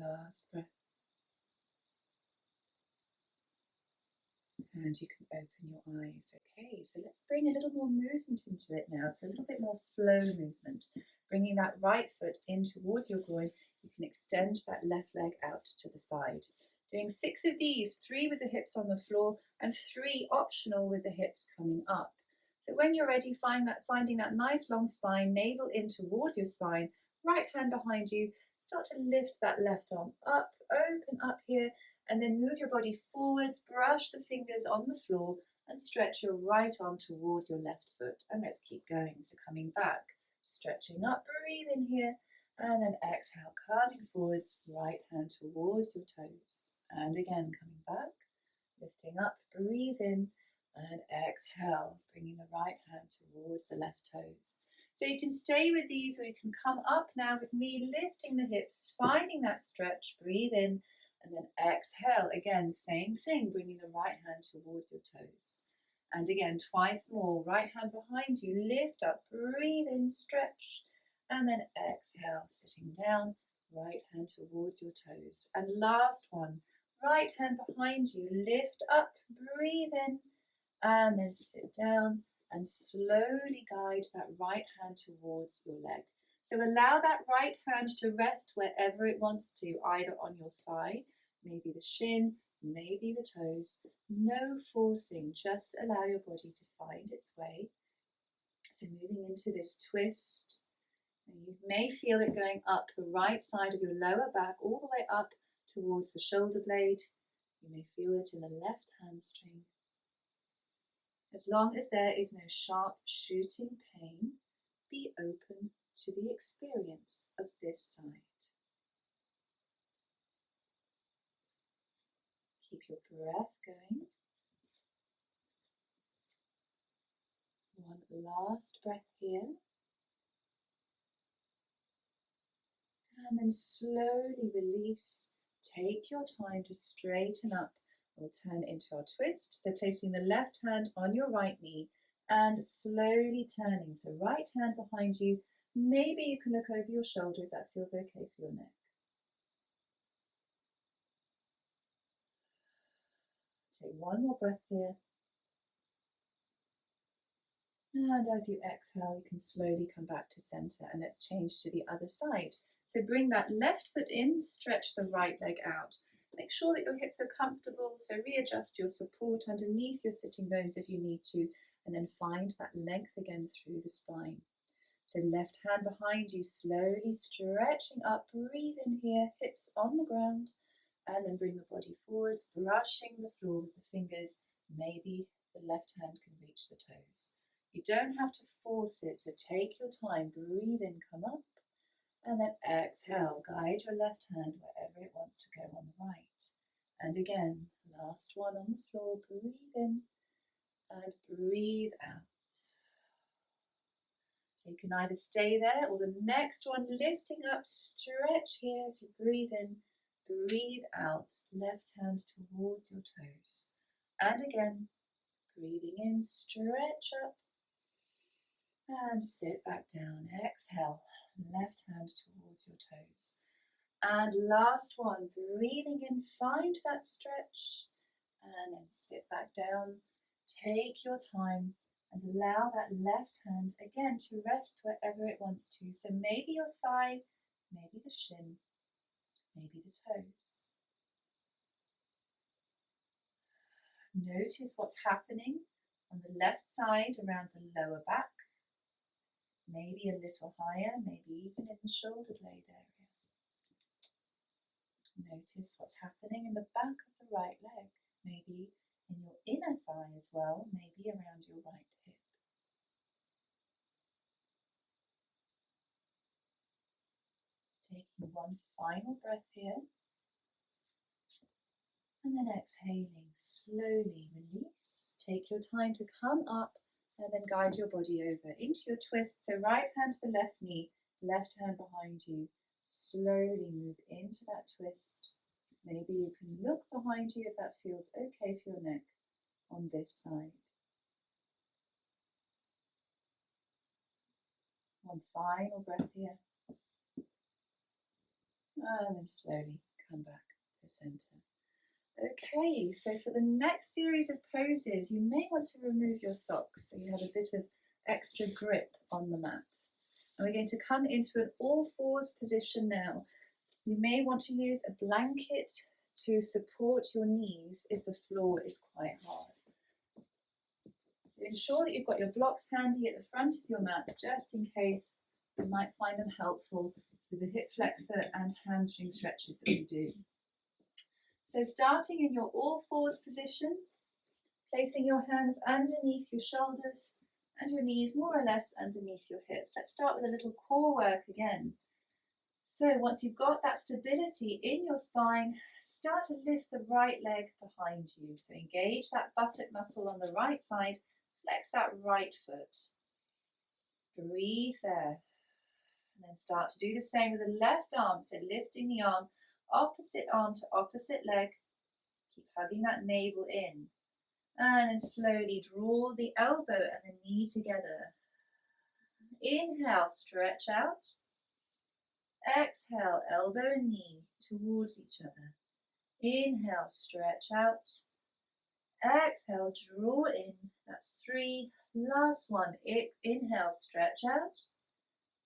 Last breath. And you can open your eyes. Okay, so let's bring a little more movement into it now. So a little bit more flow movement. Bringing that right foot in towards your groin. You can extend that left leg out to the side. Doing 6 of these, 3 with the hips on the floor and 3 optional with the hips coming up. So when you're ready, finding that nice long spine, navel in towards your spine, right hand behind you. Start to lift that left arm up, open up here, and then move your body forwards, brush the fingers on the floor, and stretch your right arm towards your left foot. And let's keep going. So coming back, stretching up, breathe in here, and then exhale, coming forwards, right hand towards your toes. And again, coming back, lifting up, breathe in, and exhale, bringing the right hand towards the left toes. So you can stay with these, or you can come up now with me, lifting the hips, finding that stretch, breathe in, and then exhale. Again, same thing, bringing the right hand towards your toes. And again, twice more, right hand behind you, lift up, breathe in, stretch, and then exhale, sitting down, right hand towards your toes. And last one, right hand behind you, lift up, breathe in, and then sit down and slowly guide that right hand towards your leg. So allow that right hand to rest wherever it wants to, either on your thigh, maybe the shin, maybe the toes. No forcing, just allow your body to find its way. So moving into this twist. You may feel it going up the right side of your lower back, all the way up towards the shoulder blade. You may feel it in the left hamstring. As long as there is no sharp shooting pain, be open to the experience of this side. Keep your breath going. One last breath here. And then slowly release. Take your time to straighten up. We'll turn into our twist. So placing the left hand on your right knee and slowly turning. So right hand behind you. Maybe you can look over your shoulder if that feels okay for your neck. Take one more breath here. And as you exhale, you can slowly come back to center, and let's change to the other side. So bring that left foot in, stretch the right leg out. Make sure that your hips are comfortable, so readjust your support underneath your sitting bones if you need to, and then find that length again through the spine. So left hand behind you, slowly stretching up, breathe in here, hips on the ground, and then bring the body forwards, brushing the floor with the fingers. Maybe the left hand can reach the toes. You don't have to force it, so take your time, breathe in, come up, and then exhale, guide your left hand wherever it wants to go on the right. And again, last one on the floor, breathe in and breathe out. So you can either stay there or the next one, lifting up, stretch here as you breathe in, breathe out, left hand towards your toes. And again, breathing in, stretch up, and sit back down. Exhale, left hand towards your toes. And last one, breathing in, find that stretch, and then sit back down. Take your time and allow that left hand again to rest wherever it wants to. So maybe your thigh, maybe the shin, maybe the toes. Notice what's happening on the left side around the lower back. Maybe a little higher, maybe even in the shoulder blade area. Notice what's happening in the back of the right leg, maybe in your inner thigh as well, maybe around your right hip. Taking one final breath here, and then exhaling, slowly release. Take your time to come up and then guide your body over into your twist. So right hand to the left knee, left hand behind you. Slowly move into that twist. Maybe you can look behind you if that feels okay for your neck on this side. One final breath here. And then slowly come back to center. Okay, so for the next series of poses, you may want to remove your socks so you have a bit of extra grip on the mat. And we're going to come into an all fours position now. You may want to use a blanket to support your knees if the floor is quite hard. So ensure that you've got your blocks handy at the front of your mat, just in case you might find them helpful with the hip flexor and hamstring stretches that we do. So starting in your all fours position, placing your hands underneath your shoulders and your knees more or less underneath your hips. Let's start with a little core work again. So once you've got that stability in your spine, start to lift the right leg behind you. So engage that buttock muscle on the right side, flex that right foot. Breathe there. And then start to do the same with the left arm. So lifting the arm to opposite leg. Keep hugging that navel in. And then slowly draw the elbow and the knee together. Inhale, stretch out. Exhale, elbow and knee towards each other. Inhale, stretch out. Exhale, draw in. That's 3. Last one. Inhale, stretch out.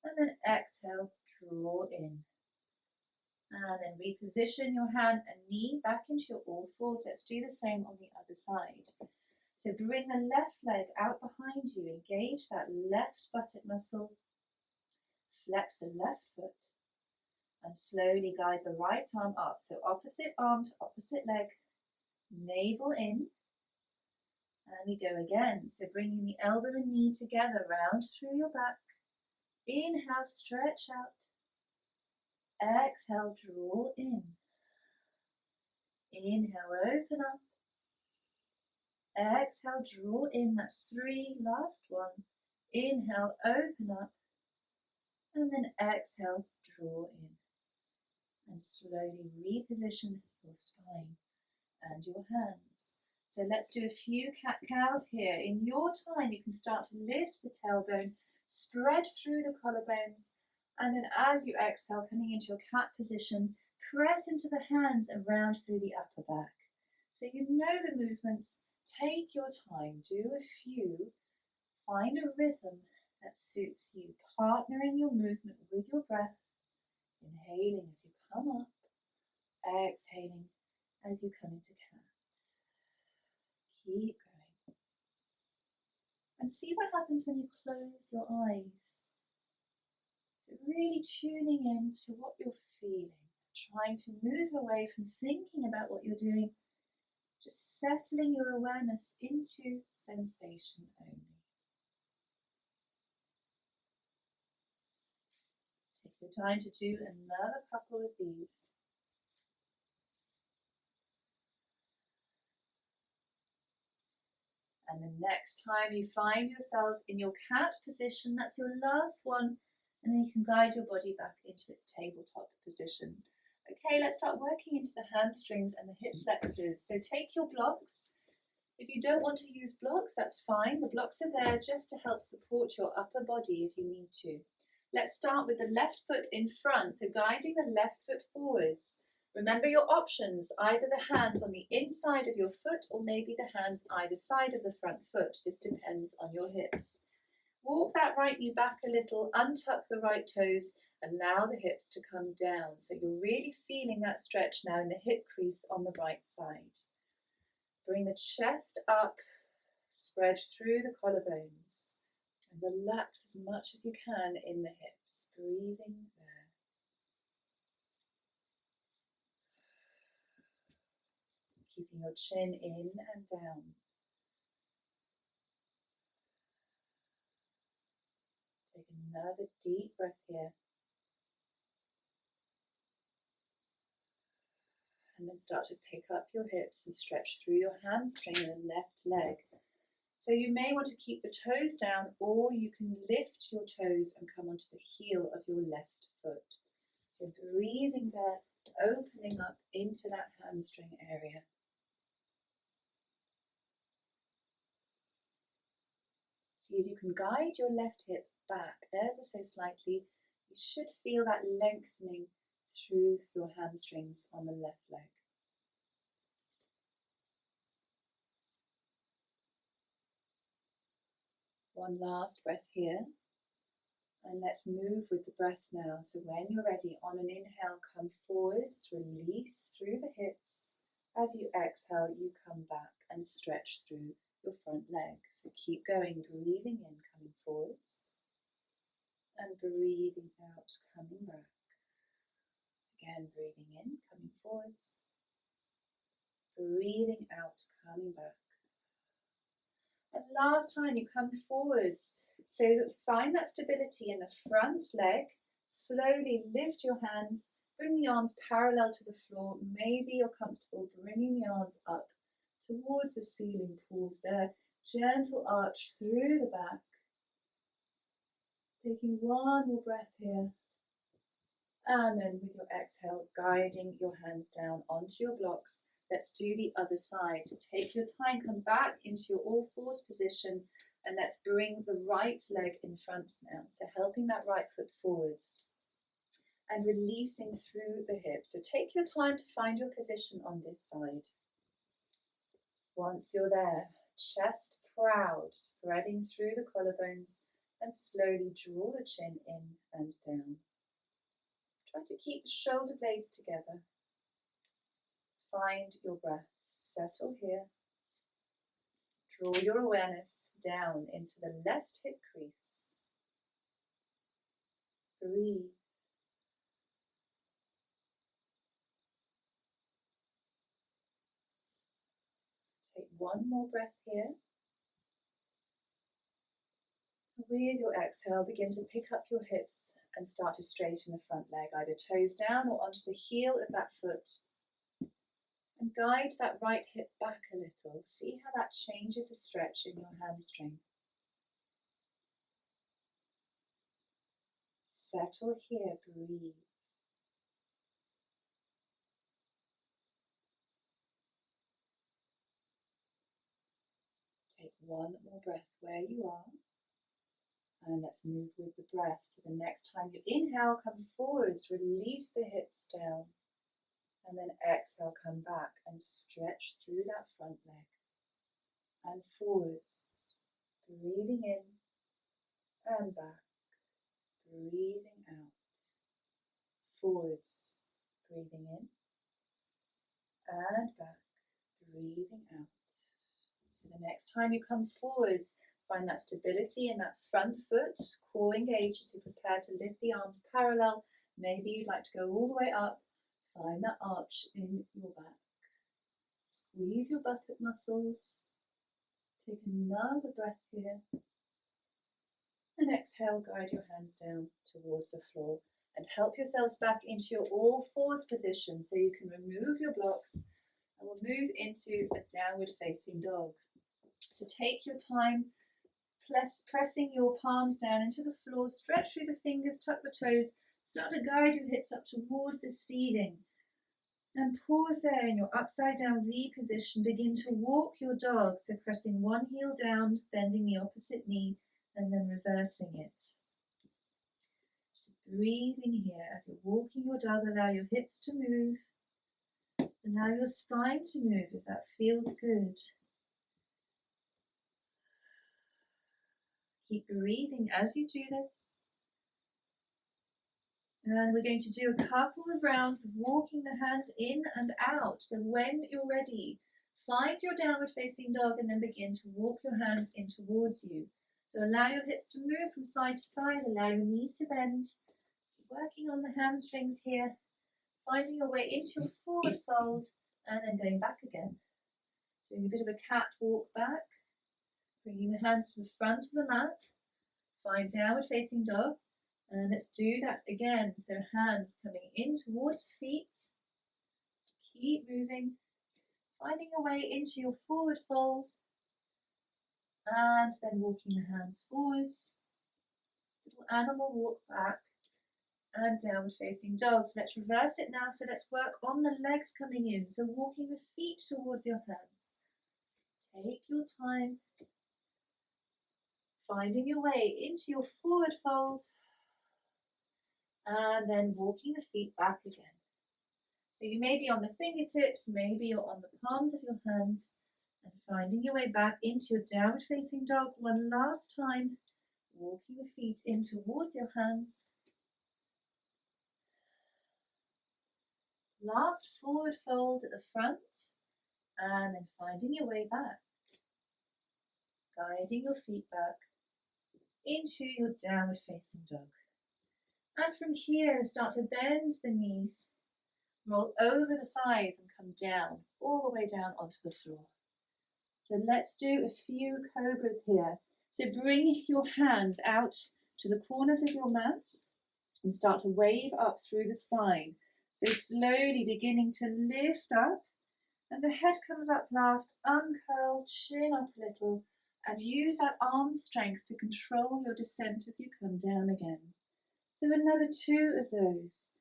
And then exhale, draw in. And then reposition your hand and knee back into your all fours. Let's do the same on the other side. So bring the left leg out behind you. Engage that left buttock muscle. Flex the left foot. And slowly guide the right arm up. So opposite arm to opposite leg. Navel in. And we go again. So bringing the elbow and knee together, round through your back. Inhale, stretch out. Exhale, draw in. Inhale, open up. Exhale, draw in. That's 3. Last one. Inhale, open up. And then exhale, draw in. And slowly reposition your spine and your hands. So let's do a few cat-cows here. In your time, you can start to lift the tailbone, spread through the collarbones, and then as you exhale, coming into your cat position, press into the hands and round through the upper back. So you know the movements. Take your time, do a few, find a rhythm that suits you, partnering your movement with your breath, inhaling as you come up, exhaling as you come into cat. Keep going. And see what happens when you close your eyes. So really tuning in to what you're feeling, trying to move away from thinking about what you're doing, just settling your awareness into sensation only. Take your time to do another couple of these. And the next time you find yourselves in your cat position, that's your last one, and then you can guide your body back into its tabletop position. Okay, let's start working into the hamstrings and the hip flexors. So take your blocks. If you don't want to use blocks, that's fine. The blocks are there just to help support your upper body if you need to. Let's start with the left foot in front, so guiding the left foot forwards. Remember your options, either the hands on the inside of your foot or maybe the hands either side of the front foot. This depends on your hips. Walk that right knee back a little, untuck the right toes, allow the hips to come down. So you're really feeling that stretch now in the hip crease on the right side. Bring the chest up, spread through the collarbones, and relax as much as you can in the hips, breathing there. Keeping your chin in and down. Take another deep breath here. And then start to pick up your hips and stretch through your hamstring and left leg. So you may want to keep the toes down, or you can lift your toes and come onto the heel of your left foot. So breathing there, opening up into that hamstring area. See if you can guide your left hip back ever so slightly. You should feel that lengthening through your hamstrings on the left leg. One last breath here. And let's move with the breath now. So when you're ready, on an inhale, come forwards, release through the hips. As you exhale, you come back and stretch through your front leg. So keep going, breathing in, coming forwards. And breathing out, coming back. Again, breathing in, coming forwards. Breathing out, coming back. And last time you come forwards. So find that stability in the front leg. Slowly lift your hands. Bring the arms parallel to the floor. Maybe you're comfortable bringing the arms up towards the ceiling. Pause there. Gentle arch through the back. Taking one more breath here. And then with your exhale, guiding your hands down onto your blocks. Let's do the other side. So take your time, come back into your all fours position. And let's bring the right leg in front now. So helping that right foot forwards and releasing through the hips. So take your time to find your position on this side. Once you're there, chest proud, spreading through the collarbones and slowly draw the chin in and down. Try to keep the shoulder blades together. Find your breath. Settle here. Draw your awareness down into the left hip crease. Breathe. Take one more breath here. With your exhale, begin to pick up your hips and start to straighten the front leg, either toes down or onto the heel of that foot. And guide that right hip back a little. See how that changes the stretch in your hamstring. Settle here, breathe. Take one more breath where you are. And let's move with the breath. So the next time you inhale, come forwards, release the hips down. And then exhale, come back and stretch through that front leg. And forwards, breathing in and back, breathing out. Forwards, breathing in and back, breathing out. So the next time you come forwards, find that stability in that front foot, core engaged as you prepare to lift the arms parallel. Maybe you'd like to go all the way up. Find that arch in your back. Squeeze your buttock muscles. Take another breath here. And exhale, guide your hands down towards the floor. And help yourselves back into your all fours position so you can remove your blocks. And we'll move into a downward facing dog. So take your time, pressing your palms down into the floor. Stretch through the fingers, tuck the toes. Start to guide your hips up towards the ceiling. And pause there in your upside down V position. Begin to walk your dog. So pressing one heel down, bending the opposite knee, and then reversing it. So breathing here as you're walking your dog. Allow your hips to move. Allow your spine to move if that feels good. Keep breathing as you do this. And we're going to do a couple of rounds of walking the hands in and out. So when you're ready, find your downward facing dog and then begin to walk your hands in towards you. So allow your hips to move from side to side, allow your knees to bend. So working on the hamstrings here, finding your way into your forward fold and then going back again. Doing a bit of a cat walk back, bringing the hands to the front of the mat. Find downward facing dog. And let's do that again. So hands coming in towards feet. Keep moving. Finding a way into your forward fold. And then walking the hands forwards. Little animal walk back. And downward facing dog. So let's reverse it now. So let's work on the legs coming in. So walking the feet towards your hands. Take your time. Finding your way into your forward fold. And then walking the feet back again. So you may be on the fingertips, maybe you're on the palms of your hands, and finding your way back into your downward facing dog one last time, walking the feet in towards your hands. Last forward fold at the front, and then finding your way back, guiding your feet back into your downward facing dog. And from here, start to bend the knees, roll over the thighs and come down, all the way down onto the floor. So let's do a few cobras here. So bring your hands out to the corners of your mat and start to wave up through the spine. So slowly beginning to lift up, and the head comes up last, uncurl, chin up a little, and use that arm strength to control your descent as you come down again. So another 2 of those.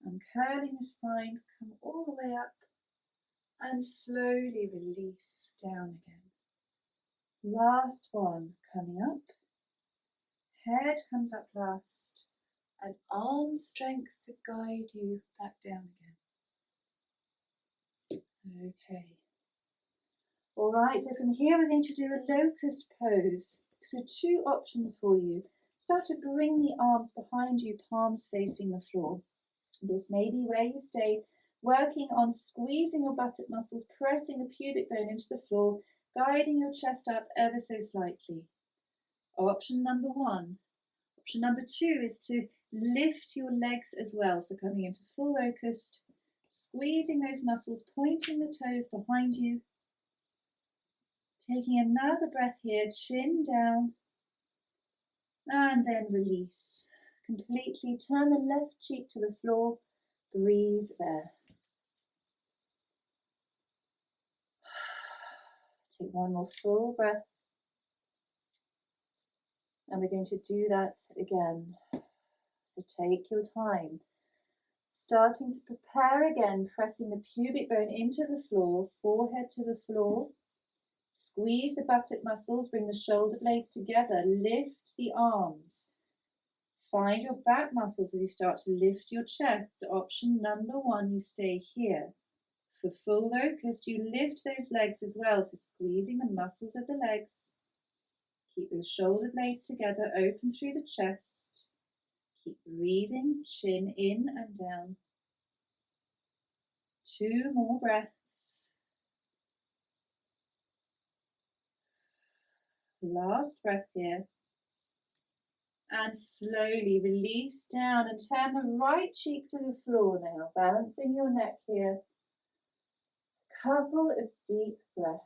Uncurling the spine, come all the way up, and slowly release down again. Last one, coming up. Head comes up last, and arm strength to guide you back down again. Okay. All right, so from here we're going to do a locust pose. So 2 options for you. Start to bring the arms behind you, palms facing the floor. This may be where you stay, working on squeezing your buttock muscles, pressing the pubic bone into the floor, guiding your chest up ever so slightly. Option number 1. Option number 2 is to lift your legs as well. So coming into full locust, squeezing those muscles, pointing the toes behind you. Taking another breath here, chin down, and then release. Completely turn the left cheek to the floor, breathe there. Take one more full breath. And we're going to do that again. So take your time. Starting to prepare again, pressing the pubic bone into the floor, forehead to the floor. Squeeze the buttock muscles, bring the shoulder blades together, lift the arms. Find your back muscles as you start to lift your chest. So option number 1, you stay here. For full locust, you lift those legs as well, so squeezing the muscles of the legs. Keep those shoulder blades together, open through the chest. Keep breathing, chin in and down. 2 more breaths. Last breath here. And slowly release down and turn the right cheek to the floor now, balancing your neck here. Couple of deep breaths.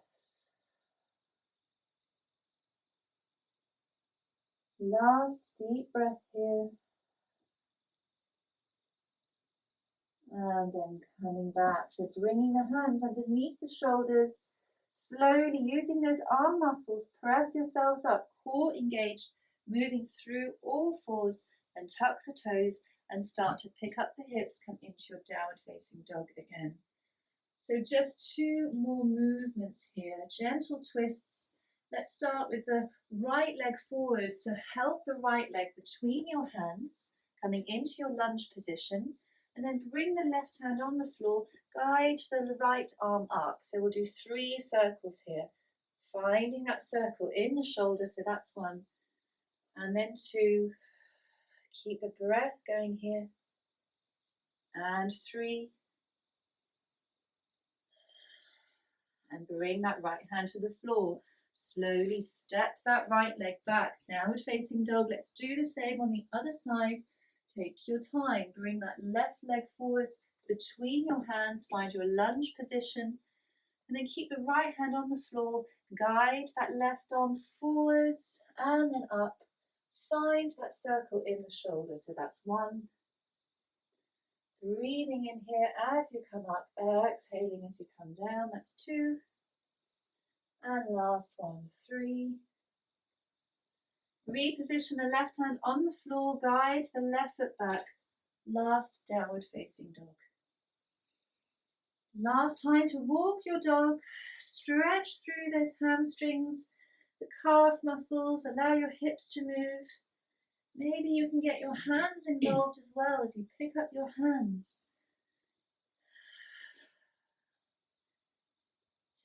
Last deep breath here. And then coming back, so bringing the hands underneath the shoulders, slowly using those arm muscles, press yourselves up, core engaged, moving through all 4s and tuck the toes and start to pick up the hips, come into your downward facing dog again. So just 2 more movements here, gentle twists. Let's start with the right leg forward, so help the right leg between your hands, coming into your lunge position, and then bring the left hand on the floor, guide the right arm up. So we'll do 3 circles here, finding that circle in the shoulder, so that's 1, and then 2, keep the breath going here, and 3, and bring that right hand to the floor. Slowly step that right leg back, downward facing dog. Let's do the same on the other side. Take your time, bring that left leg forwards between your hands, find your lunge position, and then keep the right hand on the floor, guide that left arm forwards and then up. Find that circle in the shoulder, so that's 1. Breathing in here as you come up, exhaling as you come down, that's 2. And last 1, 3. Reposition the left hand on the floor, guide the left foot back. Last downward facing dog. Last time to walk your dog, stretch through those hamstrings, the calf muscles, allow your hips to move. Maybe you can get your hands involved as well as you pick up your hands.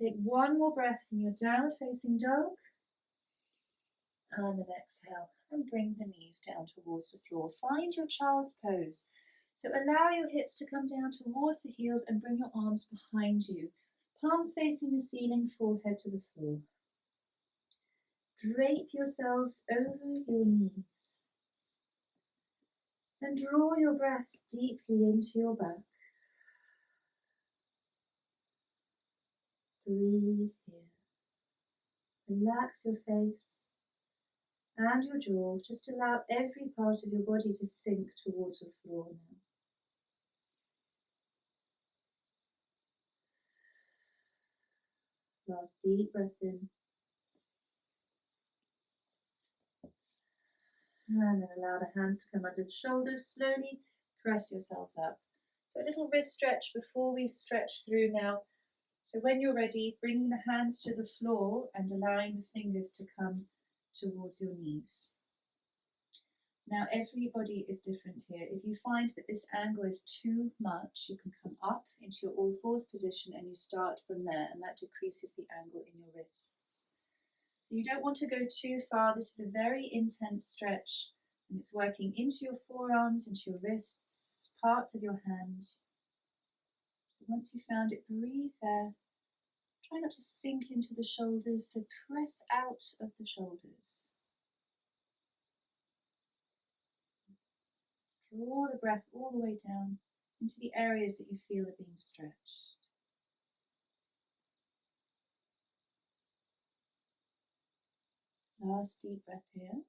Take one more breath in your downward facing dog. And then exhale and bring the knees down towards the floor. Find your child's pose. So allow your hips to come down towards the heels and bring your arms behind you. Palms facing the ceiling, forehead to the floor. Drape yourselves over your knees. And draw your breath deeply into your back. Breathe here. Relax your face and your jaw. Just allow every part of your body to sink towards the floor now. Last deep breath in. And then allow the hands to come under the shoulders. Slowly press yourselves up. So a little wrist stretch before we stretch through now. So when you're ready, bringing the hands to the floor and allowing the fingers to come towards your knees. Now everybody is different here. If you find that this angle is too much, you can come up into your all fours position and you start from there, and that decreases the angle in your wrists. So you don't want to go too far. This is a very intense stretch, and it's working into your forearms, into your wrists, parts of your hand. So once you've found it, breathe there. Try not to sink into the shoulders, so press out of the shoulders. Draw the breath all the way down into the areas that you feel are being stretched. Last deep breath here.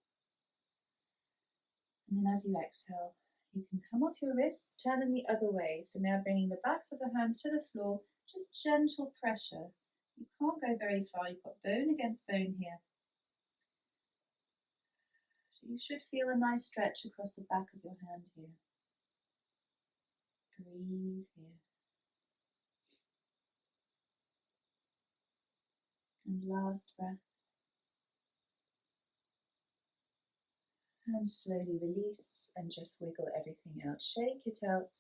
And then as you exhale, you can come off your wrists, turn them the other way. So now bringing the backs of the hands to the floor, just gentle pressure. You can't go very far, you've got bone against bone here. So you should feel a nice stretch across the back of your hand here. Breathe here. And last breath. And slowly release and just wiggle everything out. Shake it out.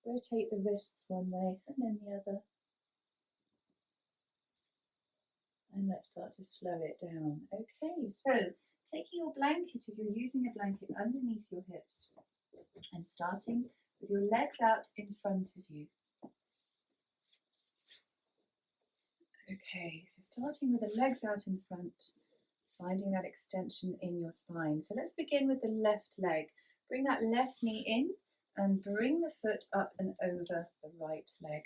Rotate the wrists one way and then the other. And let's start to slow it down. Okay, so taking your blanket, if you're using a blanket underneath your hips, and starting with your legs out in front of you. Okay, so starting with the legs out in front, finding that extension in your spine. So let's begin with the left leg. Bring that left knee in and bring the foot up and over the right leg.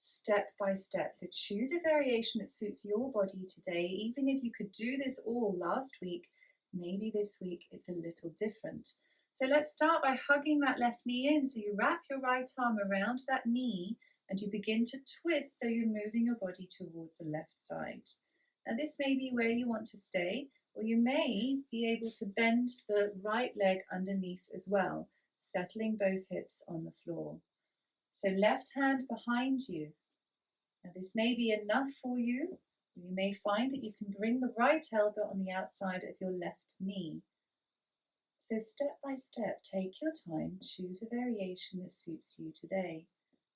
Step by step. So choose a variation that suits your body today. Even if you could do this all last week, maybe this week it's a little different. So let's start by hugging that left knee in. So you wrap your right arm around that knee and you begin to twist, so you're moving your body towards the left side. Now this may be where you want to stay, or you may be able to bend the right leg underneath as well, settling both hips on the floor. So left hand behind you. Now this may be enough for you. You may find that you can bring the right elbow on the outside of your left knee. So step by step, take your time, choose a variation that suits you today.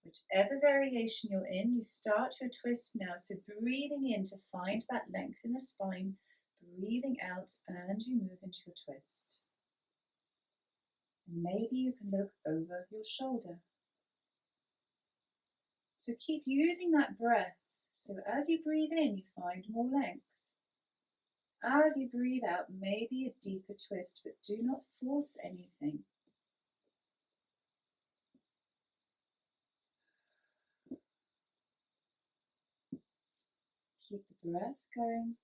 Whichever variation you're in, you start your twist now. So breathing in to find that length in the spine, breathing out, and you move into your twist. And maybe you can look over your shoulder. So keep using that breath. So as you breathe in, you find more length. As you breathe out, maybe a deeper twist, but do not force anything. Keep the breath going.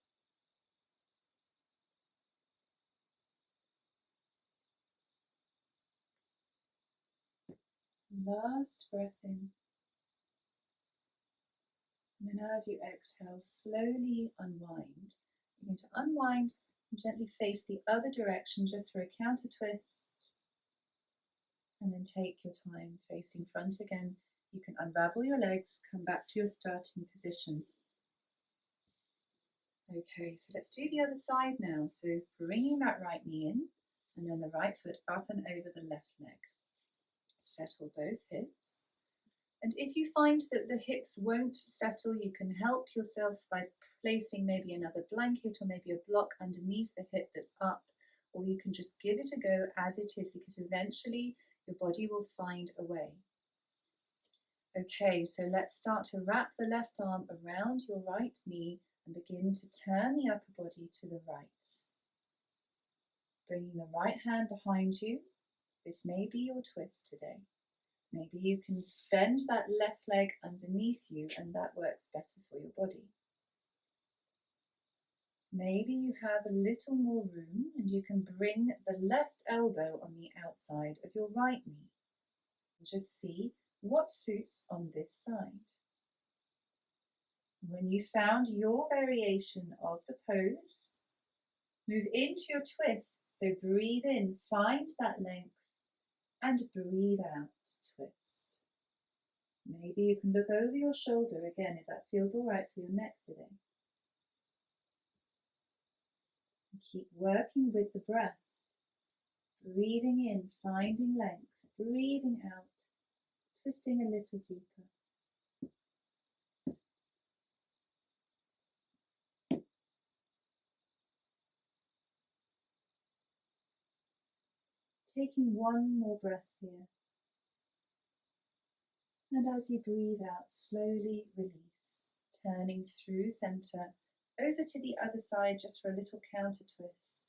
Last breath in. And then as you exhale, slowly unwind. You're going to unwind and gently face the other direction just for a counter twist. And then take your time facing front again. You can unravel your legs, come back to your starting position. Okay, so let's do the other side now. So bringing that right knee in and then the right foot up and over the left leg. Settle both hips. And if you find that the hips won't settle, you can help yourself by placing maybe another blanket or maybe a block underneath the hip that's up, or you can just give it a go as it is, because eventually your body will find a way. Okay, so let's start to wrap the left arm around your right knee and begin to turn the upper body to the right. Bringing the right hand behind you. This may be your twist today. Maybe you can bend that left leg underneath you and that works better for your body. Maybe you have a little more room and you can bring the left elbow on the outside of your right knee. Just see what suits on this side. When you found your variation of the pose, move into your twist. So breathe in, find that length, and breathe out, twist. Maybe you can look over your shoulder again if that feels all right for your neck today. And keep working with the breath. Breathing in, finding length. Breathing out, twisting a little deeper. Taking one more breath here. And as you breathe out, slowly release, turning through center, over to the other side just for a little counter twist.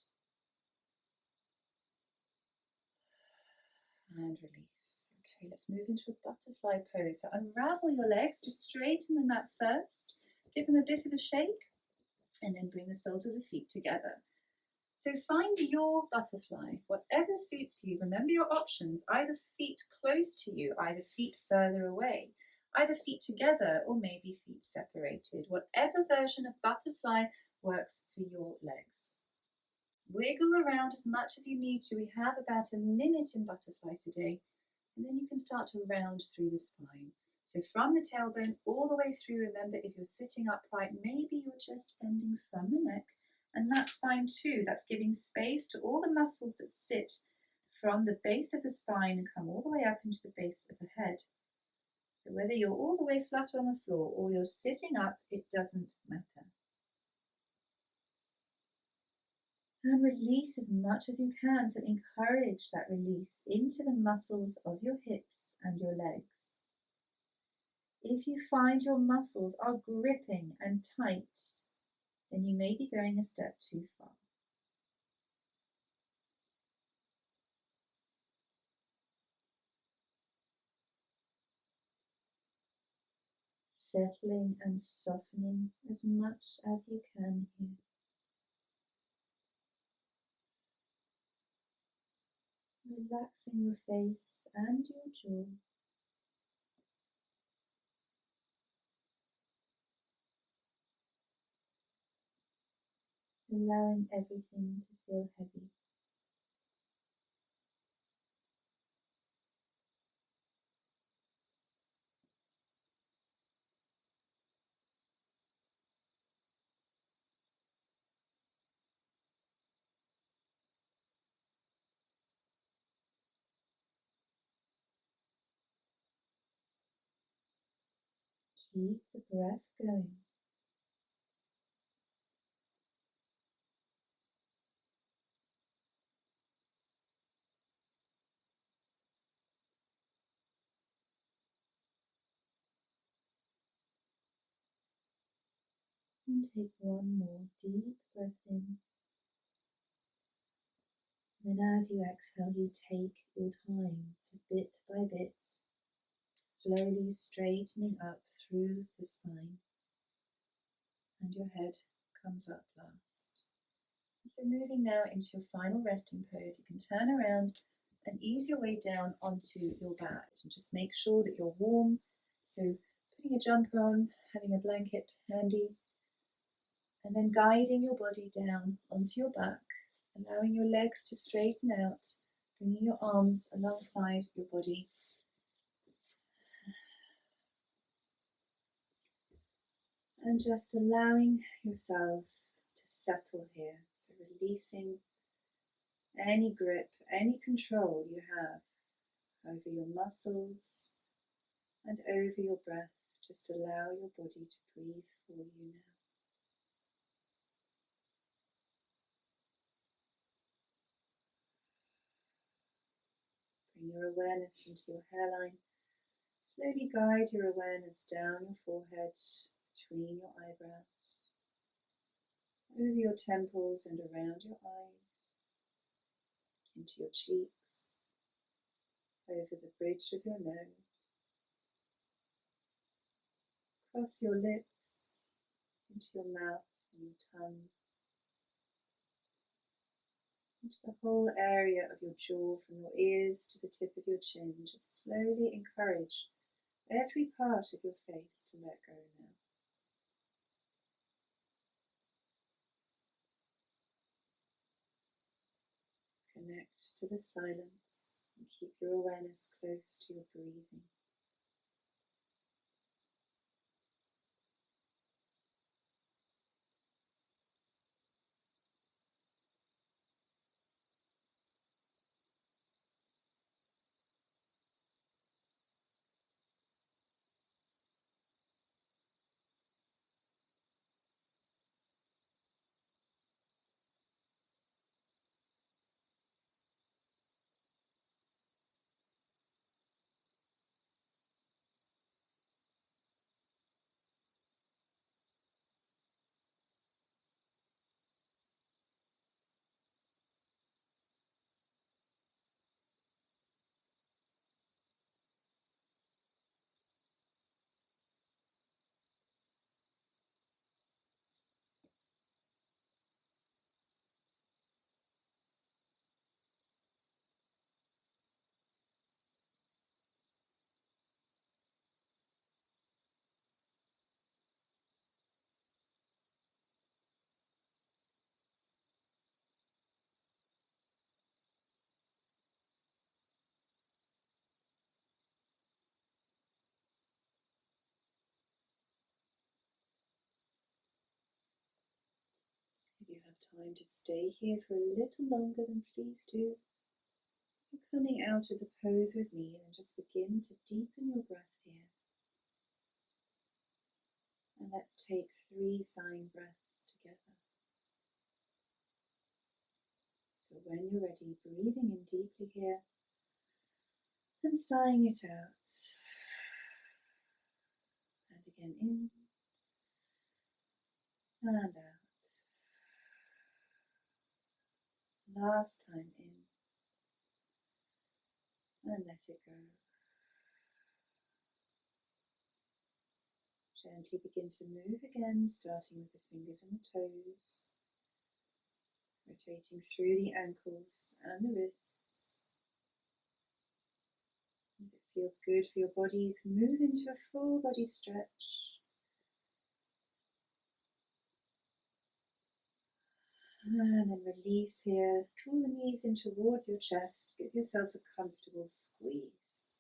And release. Okay, let's move into a butterfly pose. So unravel your legs, just straighten them out first, give them a bit of a shake, and then bring the soles of the feet together. So find your butterfly, whatever suits you. Remember your options, either feet close to you, either feet further away, either feet together, or maybe feet separated. Whatever version of butterfly works for your legs. Wiggle around as much as you need to. We have about a minute in butterfly today, and then you can start to round through the spine. So from the tailbone all the way through. Remember, if you're sitting upright, maybe you're just bending from the neck, and that's fine too. That's giving space to all the muscles that sit from the base of the spine and come all the way up into the base of the head. So whether you're all the way flat on the floor or you're sitting up, it doesn't matter. And release as much as you can. So encourage that release into the muscles of your hips and your legs. If you find your muscles are gripping and tight, then you may be going a step too far. Settling and softening as much as you can here. Relaxing your face and your jaw. Allowing everything to feel heavy. Keep the breath going. And take one more deep breath in. And then as you exhale, you take your time, so bit by bit, slowly straightening up through the spine. And your head comes up last. So moving now into your final resting pose, you can turn around and ease your way down onto your back. And just make sure that you're warm. So putting a jumper on, having a blanket handy, and then guiding your body down onto your back, allowing your legs to straighten out, bringing your arms alongside your body. And just allowing yourselves to settle here. So releasing any grip, any control you have over your muscles and over your breath. Just allow your body to breathe for you now. Bring your awareness into your hairline. Slowly guide your awareness down your forehead, between your eyebrows, over your temples and around your eyes, into your cheeks, over the bridge of your nose, across your lips, into your mouth and your tongue, into the whole area of your jaw, from your ears to the tip of your chin. Just slowly encourage every part of your face to let go now. Connect to the silence and keep your awareness close to your breathing. If you have time to stay here for a little longer, then please do. You're coming out of the pose with me, and just begin to deepen your breath here. And let's take 3 sighing breaths together. So when you're ready, breathing in deeply here and sighing it out. And again in and out. Last time in and let it go. Gently begin to move again, starting with the fingers and the toes, rotating through the ankles and the wrists. If it feels good for your body, you can move into a full body stretch. And then release here. Draw the knees in towards your chest. Give yourselves a comfortable squeeze.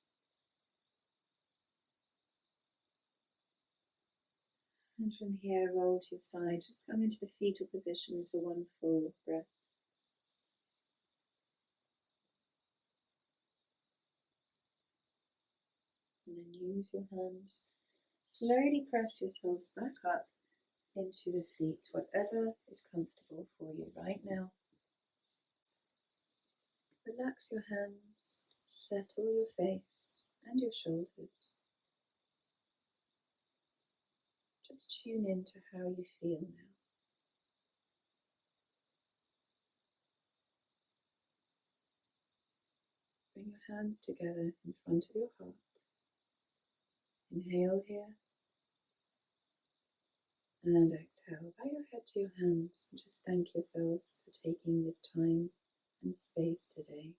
And from here, roll to your side. Just come into the fetal position for one full breath. And then use your hands. Slowly press yourselves back up into the seat, whatever is comfortable for you right now. Relax your hands, settle your face and your shoulders. Just tune into how you feel now. Bring your hands together in front of your heart. Inhale here and exhale. Bow your head to your hands and just thank yourselves for taking this time and space today.